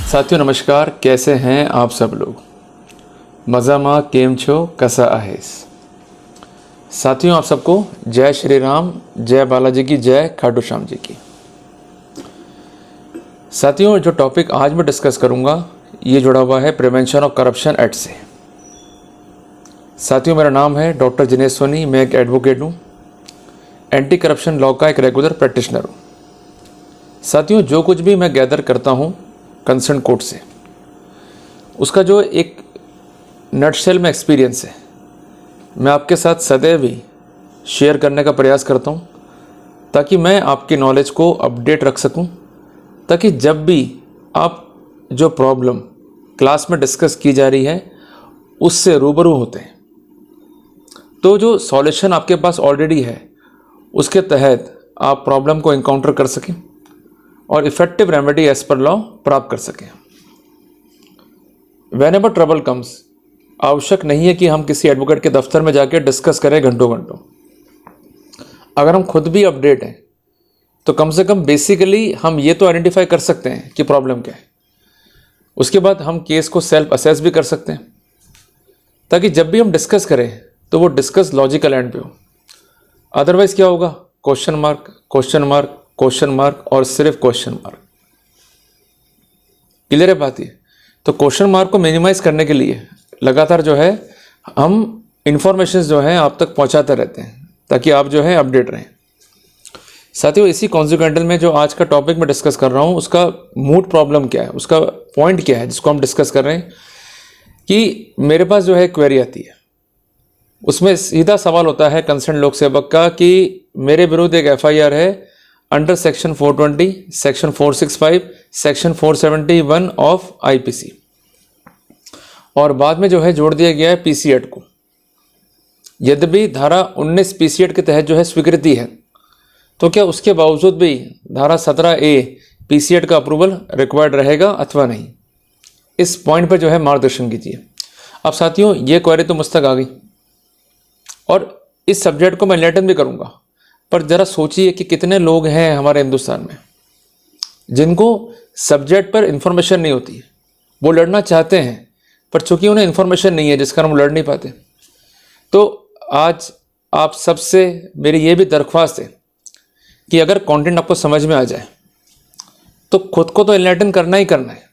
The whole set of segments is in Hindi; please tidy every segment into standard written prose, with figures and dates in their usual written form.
साथियों नमस्कार, कैसे हैं आप सब लोग। मज़ामा केम छो कसा आहेस। साथियों आप सबको जय श्री राम, जय बालाजी की, जय खाटू श्याम जी की। साथियों जो टॉपिक आज मैं डिस्कस करूंगा ये जुड़ा हुआ है प्रिवेंशन ऑफ करप्शन एक्ट से। साथियों मेरा नाम है डॉक्टर जिनेश सोनी, मैं एक एडवोकेट हूँ, एंटी करप्शन लॉ का एक रेगुलर प्रैक्टिशनर हूँ। साथियों जो कुछ भी मैं गैदर करता हूँ कंसर्न कोर्ट से, उसका जो एक नटशेल में एक्सपीरियंस है मैं आपके साथ सदैव ही शेयर करने का प्रयास करता हूँ, ताकि मैं आपकी नॉलेज को अपडेट रख सकूँ, ताकि जब भी आप जो प्रॉब्लम क्लास में डिस्कस की जा रही है उससे रूबरू होते हैं तो जो सॉल्यूशन आपके पास ऑलरेडी है उसके तहत आप प्रॉब्लम को इनकाउंटर कर सकें और effective remedy as per law प्राप्त कर सकें। वेन एवर ट्रबल कम्स, आवश्यक नहीं है कि हम किसी एडवोकेट के दफ्तर में जाकर डिस्कस करें घंटों घंटों। अगर हम खुद भी अपडेट हैं तो कम से कम बेसिकली हम ये तो आइडेंटिफाई कर सकते हैं कि प्रॉब्लम क्या है। उसके बाद हम केस को सेल्फ असेस भी कर सकते हैं, ताकि जब भी हम डिस्कस करें तो वो डिस्कस लॉजिकल एंड पे हो। अदरवाइज क्या होगा, question mark question mark question mark और सिर्फ क्वेश्चन मार्क। क्लियर है बात ये। तो क्वेश्चन मार्क को मिनिमाइज करने के लिए लगातार जो है हम इंफॉर्मेशन जो है आप तक पहुंचाते रहते हैं, ताकि आप जो है अपडेट रहें। साथियों इसी कॉन्सिक्वेंटल में जो आज का टॉपिक मैं डिस्कस कर रहा हूं उसका मूड प्रॉब्लम क्या है, उसका पॉइंट क्या है जिसको हम डिस्कस कर रहे हैं कि मेरे पास जो है क्वेरी आती है, उसमें सीधा सवाल होता है कंसर्न लोक सेवक का कि मेरे विरुद्ध एक एफआईआर है under section 420, section 465, section 471 of IPC, और बाद में जो है जोड़ दिया गया है पीसी एक्ट को। यद्यपि धारा 19 पीसी एक्ट के तहत जो है स्वीकृति है, तो क्या उसके बावजूद भी धारा 17A पीसी एक्ट का अप्रूवल रिक्वायर्ड रहेगा अथवा नहीं, इस पॉइंट पर जो है मार्गदर्शन कीजिए। अब साथियों ये क्वेरी तो मुझ तक आ गई और इस सब्जेक्ट को मैं एनलाइटन भी करूंगा, पर जरा सोचिए कि कितने लोग हैं हमारे हिंदुस्तान में जिनको सब्जेक्ट पर इंफॉर्मेशन नहीं होती है। वो लड़ना चाहते हैं पर चूंकि उन्हें इंफॉर्मेशन नहीं है जिस कारण वो लड़ नहीं पाते। तो आज आप सबसे मेरी ये भी दरख्वास्त है कि अगर कंटेंट आपको समझ में आ जाए तो खुद को तो एनलाइटन करना ही करना है।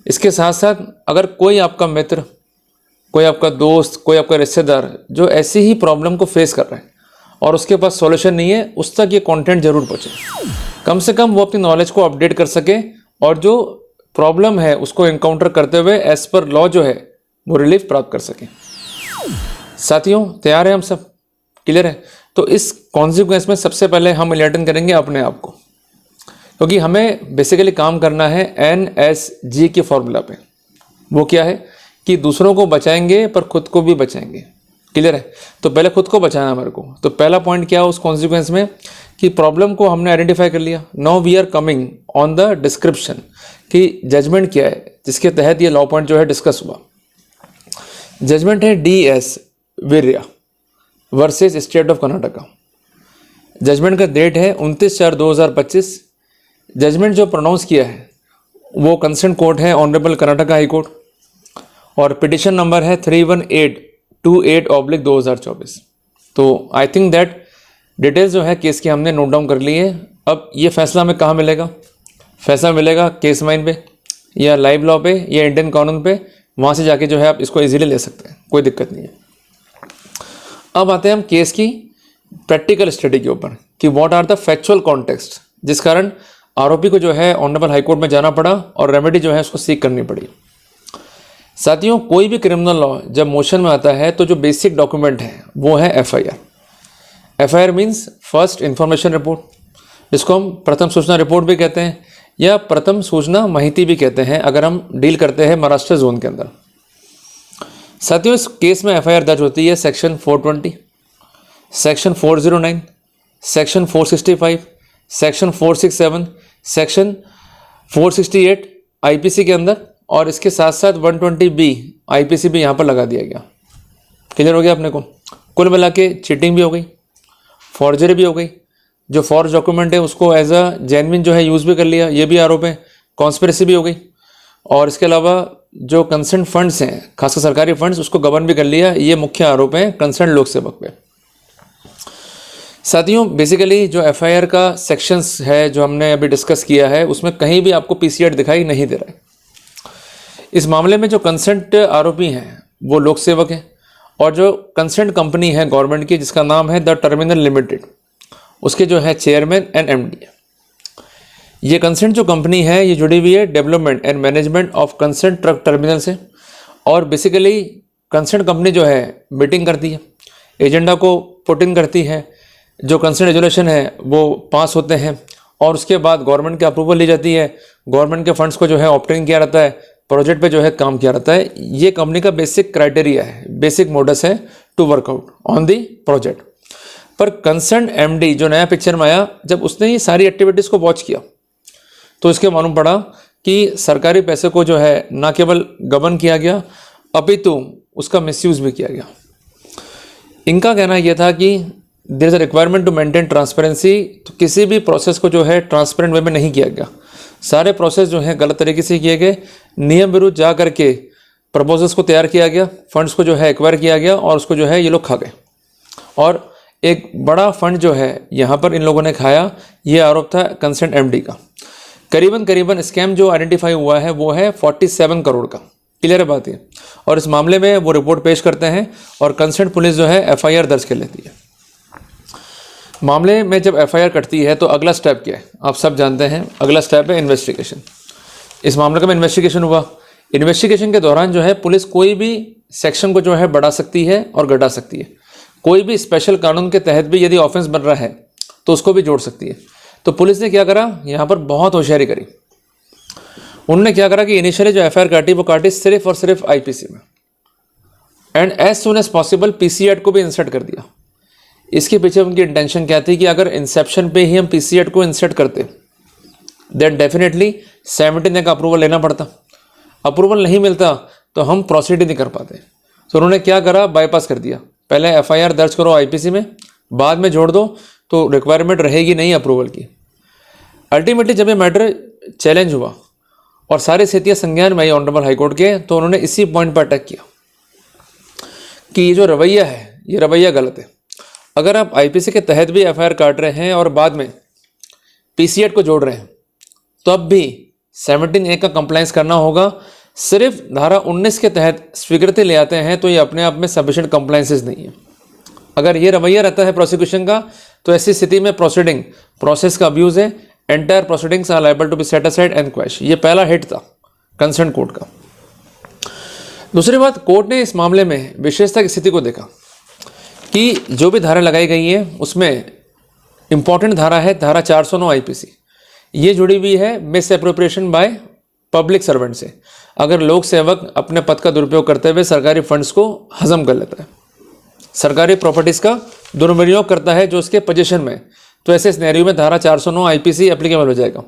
इसके साथ साथ अगर कोई आपका मित्र, कोई आपका दोस्त, कोई आपका रिश्तेदार जो ऐसी ही प्रॉब्लम को फेस कर रहा है और उसके पास सॉल्यूशन नहीं है, उस तक ये कंटेंट जरूर पहुंचे। कम से कम वो अपनी नॉलेज को अपडेट कर सके और जो प्रॉब्लम है उसको एनकाउंटर करते हुए एज पर लॉ जो है वो रिलीफ प्राप्त कर सके। साथियों तैयार है हम सब, क्लियर है। तो इस कॉन्सिक्वेंस में सबसे पहले हम एनलाइटन करेंगे अपने आप को, क्योंकि हमें बेसिकली काम करना है NSG के फॉर्मूला पे। वो क्या है कि दूसरों को बचाएंगे पर खुद को भी बचाएंगे। क्लियर है। तो पहले खुद को बचाना मेरे को। तो पहला पॉइंट क्या है उस कॉन्सिक्वेंस में कि प्रॉब्लम को हमने आइडेंटिफाई कर लिया। Now we are coming on the description कि जजमेंट क्या है जिसके तहत ये लॉ पॉइंट जो है डिस्कस हुआ। जजमेंट है DS Veerya versus state of Karnataka. Judgment का डेट है 29/4/2025। जजमेंट जो प्रोनाउंस किया है वो कंसर्न कोर्ट है ऑनरेबल कर्नाटका हाई कोर्ट, और पिटिशन नंबर है 31828/2024। तो आई थिंक दैट डिटेल्स जो है केस की हमने नोट डाउन कर ली है। अब ये फैसला हमें कहाँ मिलेगा? फैसला मिलेगा केस माइन पे या लाइव लॉ पे या इंडियन कानून पे। वहाँ से जाके जो है आप इसको इजीली ले सकते हैं, कोई दिक्कत नहीं है। अब आते हैं हम केस की प्रैक्टिकल स्टडी के ऊपर कि what are the factual context जिस कारण आरोपी को जो है ऑनरेबल हाई कोर्ट में जाना पड़ा और रेमेडी जो है उसको सीक करनी पड़ी। साथियों कोई भी क्रिमिनल लॉ जब मोशन में आता है तो जो बेसिक डॉक्यूमेंट है वो है FIR। FIR means first information report, जिसको हम प्रथम सूचना रिपोर्ट भी कहते हैं या प्रथम सूचना माहिती भी कहते हैं अगर हम डील करते हैं महाराष्ट्र जोन के अंदर। साथियों इस केस में FIR दर्ज होती है section 420, section 409, section 465, section 467, section 468 IPC के अंदर, और इसके साथ साथ 120B IPC भी यहाँ पर लगा दिया गया। क्लियर हो गया अपने को। कुल मिला के चीटिंग भी हो गई, फॉर्जरी भी हो गई, जो फॉर्ज डॉक्यूमेंट है उसको एज अ जेन्युइन जो है यूज़ भी कर लिया, ये भी आरोप है, कॉन्स्पिरेसी भी हो गई, और इसके अलावा जो कंसर्न फंड्स हैं, खासकर सरकारी फंड्स, उसको गवर्न भी कर लिया। ये मुख्य आरोप हैं कंसर्न लोक सेवक पे। साथियों, बेसिकली जो एफआईआर का सेक्शंस है जो हमने अभी डिस्कस किया है, उसमें कहीं भी आपको पीसीआर दिखाई नहीं दे रहा है। इस मामले में जो कंसर्न आरोपी हैं वो लोक सेवक हैं, और जो कंसर्न कंपनी है गवर्नमेंट की जिसका नाम है द टर्मिनल लिमिटेड, उसके जो है चेयरमैन एंड एमडी है। ये कंसर्न जो कंपनी है ये जुड़ी हुई है development and management of concern truck terminal से, और बेसिकली कंसर्न कंपनी जो है मीटिंग करती है, एजेंडा को पुट इन करती है, जो कंसर्न रेजोल्यूशन है वो पास होते हैं, और उसके बाद गवर्नमेंट की अप्रूवल ली जाती है, गवर्नमेंट के फंड्स को जो है ऑप्टेन किया रहता है, प्रोजेक्ट पे जो है काम किया रहता है। ये कंपनी का बेसिक क्राइटेरिया है, बेसिक मोडस है to work out on the project. पर कंसर्न एमडी जो नया पिक्चर में आया, जब उसने ये सारी एक्टिविटीज़ को वॉच किया तो इसके मालूम पड़ा कि सरकारी पैसे को जो है ना केवल गबन किया गया, अपितु उसका मिसयूज भी किया गया। इनका कहना यह था कि there is a requirement to maintain transparency, तो किसी भी प्रोसेस को जो है ट्रांसपेरेंट वे में नहीं किया गया, सारे प्रोसेस जो हैं गलत तरीके से किए गए, नियम विरुद्ध जा करके प्रपोजल्स को तैयार किया गया, फंड्स को जो है एक्वायर किया गया, और उसको जो है ये लोग खा गए, और एक बड़ा फंड जो है यहाँ पर इन लोगों ने खाया। ये आरोप था कंसर्न एमडी का। करीबन स्कैम जो आइडेंटिफाई हुआ है वो है 47 करोड़ का। क्लियर है बात ये। और इस मामले में वो रिपोर्ट पेश करते हैं और कंसर्न पुलिस जो है एफआईआर दर्ज कर लेती है। मामले में जब एफआईआर कटती है तो अगला स्टेप क्या है आप सब जानते हैं। अगला स्टेप है इन्वेस्टिगेशन। इस मामले का इन्वेस्टिगेशन हुआ। इन्वेस्टिगेशन के दौरान जो है पुलिस कोई भी सेक्शन को जो है बढ़ा सकती है और घटा सकती है। कोई भी स्पेशल कानून के तहत भी यदि ऑफेंस बन रहा है तो उसको भी जोड़ सकती है। तो पुलिस ने क्या करा, यहाँ पर बहुत होशियारी करी। उन्होंने क्या करा कि इनिशियली जो एफआईआर काटी वो काटी सिर्फ और सिर्फ आईपीसी में, and as soon as possible PC act को भी इंसर्ट कर दिया। इसके पीछे उनकी इंटेंशन क्या थी कि अगर इंसेप्शन पे ही हम पीसी एक्ट को इंसर्ट करते देन डेफिनेटली 17 का अप्रूवल लेना पड़ता। अप्रूवल नहीं मिलता तो हम प्रोसीड नहीं कर पाते। तो उन्होंने क्या करा, बाईपास कर दिया। पहले एफआईआर दर्ज करो आईपीसी में, बाद में जोड़ दो तो रिक्वायरमेंट रहेगी नहीं अप्रूवल की। अल्टीमेटली जब ये मैटर चैलेंज हुआ और सारी स्थितियां संज्ञान में आई ऑनरेबल हाईकोर्ट के, तो उन्होंने इसी पॉइंट पर अटैक किया कि ये जो रवैया है ये रवैया गलत है। अगर आप आईपीसी के तहत भी एफआईआर काट रहे हैं और बाद में पीसी एक्ट को जोड़ रहे हैं तो अब भी 17A का कंप्लायंस करना होगा। सिर्फ धारा 19 के तहत स्वीकृति ले आते हैं तो ये अपने आप में सफिशिएंट कंप्लायंसेस नहीं है। अगर ये रवैया रहता है प्रोसिक्यूशन का तो ऐसी स्थिति में प्रोसेस का अब्यूज है। Entire proceedings are liable to be set aside and quash. ये पहला हिट था कंसर्न कोर्ट का। दूसरी बात, कोर्ट ने इस मामले में विशेषता की स्थिति को देखा कि जो भी धारा लगाई गई है उसमें इंपॉर्टेंट धारा है धारा 409 आईपीसी। ये जुड़ी हुई है miss appropriation by public servant से। अगर लोक सेवक अपने पद का दुरुपयोग करते हुए सरकारी फंड्स को हजम कर लेता है, सरकारी प्रॉपर्टीज का दुरुपयोग करता है जो उसके पोजीशन में, तो ऐसे सिनेरियो में धारा 409 आईपीसी एप्लीकेबल हो जाएगा।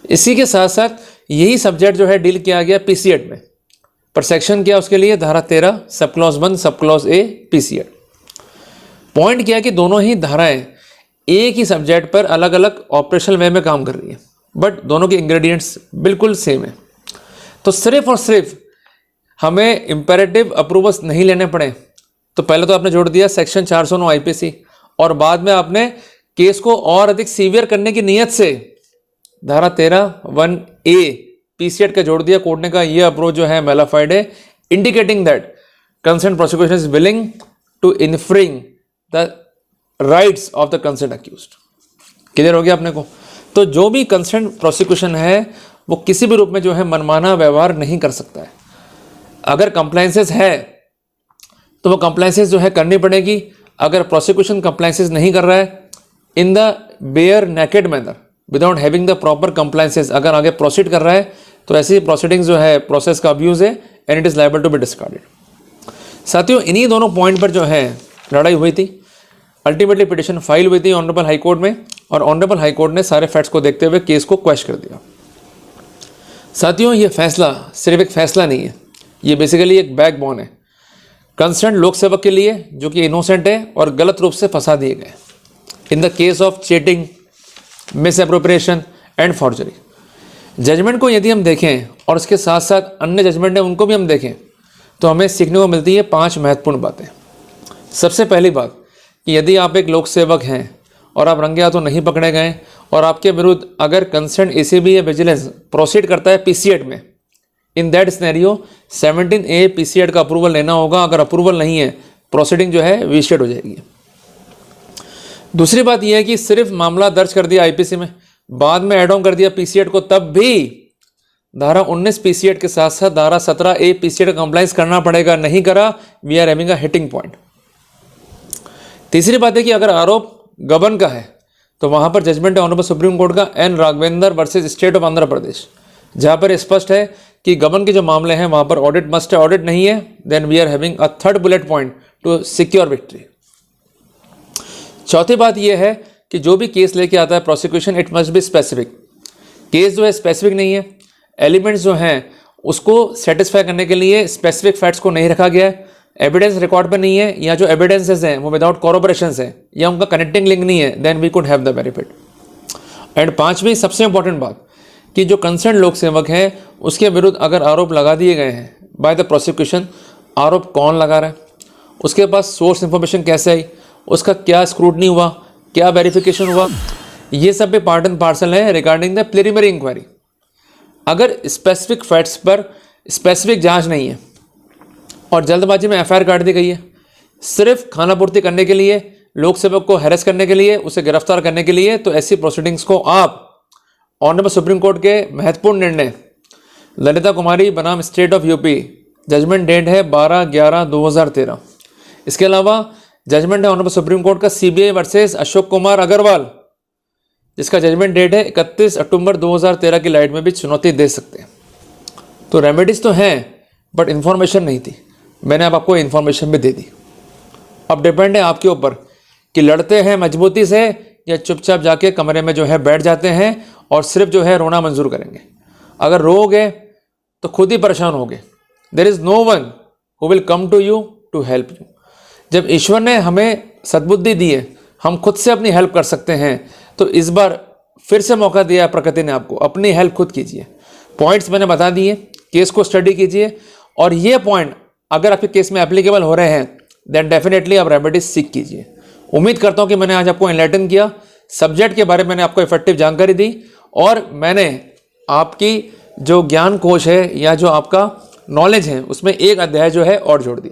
इसी के साथ साथ यही सब्जेक्ट जो है डील किया गया पीसी एक्ट में, पर सेक्शन क्या उसके लिए धारा 13 sub clause 1 sub clause A PC act. Point क्या है कि दोनों ही धाराएं एक ही सब्जेक्ट पर अलग अलग ऑपरेशनल वे में काम कर रही है, बट दोनों के इंग्रेडिएंट्स बिल्कुल सेम है। तो सिर्फ और सिर्फ हमें इंपेरेटिव अप्रूवल्स नहीं लेने पड़े, तो पहले तो आपने जोड़ दिया सेक्शन 409 आईपीसी और बाद में आपने केस को और अधिक सीवियर करने की नीयत से धारा 13(1)A पीसी एक्ट का जोड़ दिया। कोर्ट ने कहा यह अप्रोच जो है मेलाफाइड है, indicating that concern prosecution is willing to infringe the rights of the concern accused. Clear हो गया अपने को। तो जो भी कंसर्न प्रोसिक्यूशन है वो किसी भी रूप में जो है मनमाना व्यवहार नहीं कर सकता है। अगर कंप्लायंसेस है तो वो कंप्लायंसेस जो है करनी पड़ेगी। अगर प्रोसिक्यूशन कंप्लायंसेस नहीं कर रहा है in the bare naked manner without having the proper compliances, अगर आगे प्रोसीड कर रहा है तो ऐसी प्रोसीडिंग्स जो है प्रोसेस का अब्यूज है and it is liable to be discarded. साथियों, इन्हीं दोनों पॉइंट पर जो है लड़ाई हुई थी। अल्टीमेटली पिटिशन फाइल हुई थी ऑनरेबल हाईकोर्ट में और ऑनरेबल हाईकोर्ट ने सारे फैक्ट्स को देखते हुए केस को क्वैश कर दिया। साथियों, ये फैसला सिर्फ एक फैसला नहीं है, ये बेसिकली एक बैकबोन है कंसर्न लोक सेवक के लिए जो कि इनोसेंट है और गलत रूप से फंसा दिए गए in the case of cheating, misappropriation and forgery. Judgment को यदि हम देखें और उसके साथ साथ अन्य जजमेंट है उनको भी हम देखें तो हमें सीखने को मिलती है 5 महत्वपूर्ण बातें। सबसे पहली बात कि यदि आप एक लोक सेवक हैं और आप रंगे हाथों नहीं पकड़े गए और आपके विरुद्ध अगर कंसर्न एसीबी या विजिलेंस प्रोसीड करता है पीसीएड में, इन दैट सिनेरियो 17A पीसीएड का अप्रूवल लेना होगा। अगर अप्रूवल नहीं है प्रोसीडिंग जो है विजिटेड हो जाएगी। दूसरी बात यह है कि सिर्फ मामला दर्ज कर दिया आईपीसी में, बाद में एड ऑन कर दिया पीसीएड को, तब भी धारा 19 पीसीएड के साथ साथ धारा 17A पीसीएड का कंप्लाइंस करना पड़ेगा। नहीं करा, we are having a hitting point. तीसरी बात है कि अगर आरोप गबन का है तो वहां पर जजमेंट है ऑनरेबल सुप्रीम कोर्ट का N Raghavendra versus state of Andhra Pradesh, जहां पर स्पष्ट है कि गबन के जो मामले हैं वहां पर ऑडिट मस्ट है, ऑडिट नहीं है then we are having a third bullet point to secure victory. चौथी बात यह है कि जो भी केस लेके आता है prosecution, it must be specific. Case जो है स्पेसिफिक नहीं है, एलिमेंट्स जो हैं उसको सेटिस्फाई करने के लिए स्पेसिफिक फैक्ट्स को नहीं रखा गया है, एविडेंस रिकॉर्ड पर नहीं है, या जो एविडेंसेस हैं वो विदाउट कॉरोबोरेशंस हैं या उनका कनेक्टिंग लिंक नहीं है, then we could have the benefit. And पांचवी सबसे इंपॉर्टेंट बात कि जो कंसर्न लोक सेवक हैं उसके विरुद्ध अगर आरोप लगा दिए गए हैं बाय द प्रोसिक्यूशन, आरोप कौन लगा रहा है, उसके पास सोर्स इंफॉर्मेशन कैसे आई, उसका क्या स्क्रूटनी हुआ, क्या वेरिफिकेशन हुआ, ये सब भी पार्ट एंड पार्सल है रिगार्डिंग द प्रिलिमिनरी इंक्वायरी। अगर स्पेसिफिक फैक्ट्स पर स्पेसिफिक जांच नहीं है और जल्दबाजी में एफआईआर काट दी गई है सिर्फ खानापूर्ति करने के लिए, लोक सेवक को हैरेस करने के लिए, उसे गिरफ्तार करने के लिए, तो ऐसी प्रोसीडिंग्स को आप ऑनरेबल सुप्रीम कोर्ट के महत्वपूर्ण निर्णय ललिता कुमारी बनाम state of UP, judgment date है 12/11/2013। इसके अलावा जजमेंट है ऑनरेबल सुप्रीम कोर्ट का सीबीआई वर्सेस अशोक कुमार अग्रवाल, जिसका जजमेंट डेट है 31 अक्टूबर 2013 की लाइट में भी चुनौती दे सकते हैं। तो रेमेडीज तो हैं बट इंफॉर्मेशन नहीं थी, मैंने अब आपको इंफॉर्मेशन भी दे दी। अब डिपेंड है आपके ऊपर कि लड़ते हैं मजबूती से या चुपचाप जाके कमरे में जो है बैठ जाते हैं और सिर्फ जो है रोना मंजूर करेंगे। अगर रोओगे तो खुद ही परेशान होगे। There is no one who will come to you to help you. जब ईश्वर ने हमें सद्बुद्धि दी है, हम खुद से अपनी हेल्प कर सकते हैं, तो इस बार फिर से मौका दिया है प्रकृति ने आपको, अपनी हेल्प खुद कीजिए। पॉइंट्स मैंने बता दिए, केस को स्टडी कीजिए और ये पॉइंट अगर आपके केस में एप्लीकेबल हो रहे हैं देन डेफिनेटली आप रेमेडीज सीख कीजिए। उम्मीद करता हूं कि मैंने आज आपको एनलाइटन किया, सब्जेक्ट के बारे में मैंने आपको इफेक्टिव जानकारी दी और मैंने आपकी जो ज्ञान कोश है या जो आपका नॉलेज है उसमें एक अध्याय जो है और जोड़ दिया।